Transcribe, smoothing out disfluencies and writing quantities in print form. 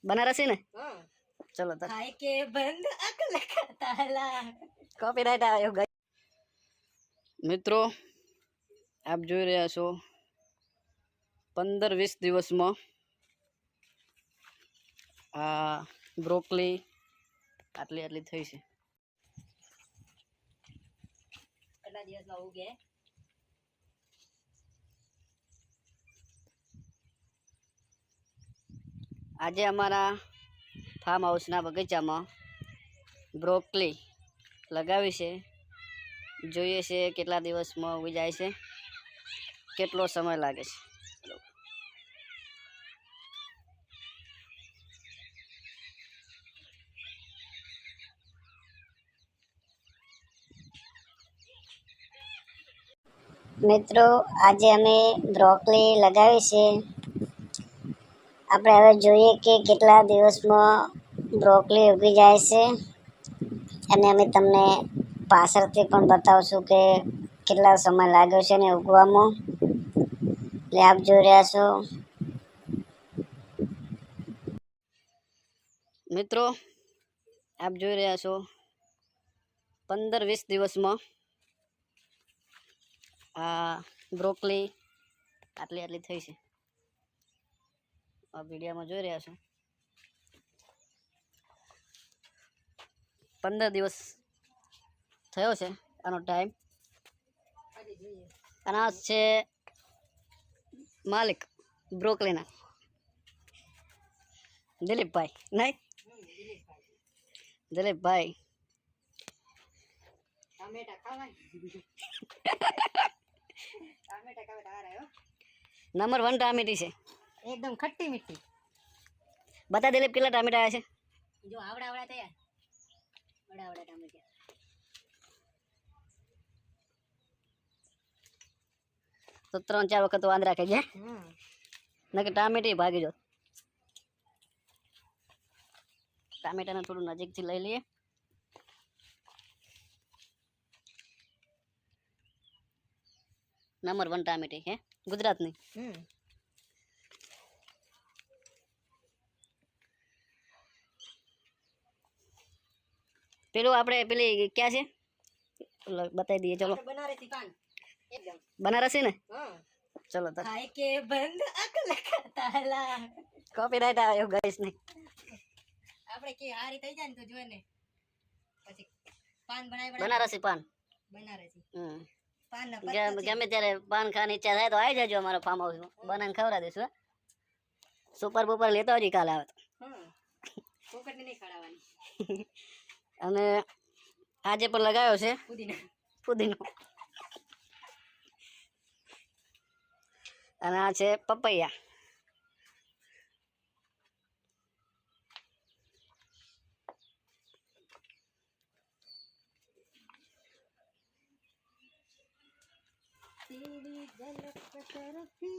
बनारसी ने हाँ चलो तो खाए के बंद अकल का ताला कॉपीराइट આવ્યો ગઈ મિત્રો આપ જોઈ રહ્યા છો 15-20 દિવસમાં આ બ્રોકલી આટલી થઈ છે કેટલા દિવસમાં ઉગે આજે અમારા ફાર્મ હાઉસના બગીચામાં બ્રોકલી લગાવી છે જોઈએ છે કેટલા દિવસમાં ઉગી જાય છે કેટલો સમય લાગે છે મિત્રો આજે અમે બ્રોકલી લગાવી છે આપણે હવે જોઈએ કે કેટલા દિવસમાં બ્રોકલી ઉગી જાય છે અને અમે તમને પાછળથી પણ બતાવશું કે કેટલા સમય લાગ્યો છે ને ઉગવામાં એટલે આપ જોઈ રહ્યા છો મિત્રો આપ જોઈ રહ્યા છો 15-20 દિવસમાં આ બ્રોકલી આટલી થઈ છે આ વિડીયોમાં જોઈ રહ્યા છો 15 દિવસ થયો છે આનો ટાઈમ અને આ છે માલિક બ્રોકલીના દિલીપભાઈ નહીં દિલીપભાઈ टमेटा खावा टमेटा खावा आ रहा है नंबर 1 टामेटी છે एकदम खट्टी मीठी बता दिलीप કેટલા ટામેટા આયા છે जो आवड़ा आवड़ा था यार बड़ा बड़ा टमाटर તો 3-4 વખત વાંદ રાખે છે નકે ટામેટી ભાગી જો ટામેટાને થોડું નજીકથી લઈ લઈએ नंबर 1 टामेटी है गुजरात नहीं पेलो आपने पेली क्या है बता दिए चलो बनारसी पान एकदम बनारसी ने हां चलो तो खाए के बंद अकल का ताला कॉपीराइट आयो गाइस ने આપણે કે હારી થઈ જાય ને તો જોઈને પછી પાન बनारसी पान બનારસી પાન ના ગમે ત્યારે પાન ખાવાની ઈચ્છા થાય તો આવી જાજો અમારા ફાર્મ હાઉસમાં બનાવીને ખવડા દઈશું સુપર બુપર લેતો આવજો કાલે આવે તો હા પોકટ નહીં ખડાવવાની અને આજે પણ લગાવ્યો છે પુદીનો અને આ છે પપૈયા तेरी गलत तरफी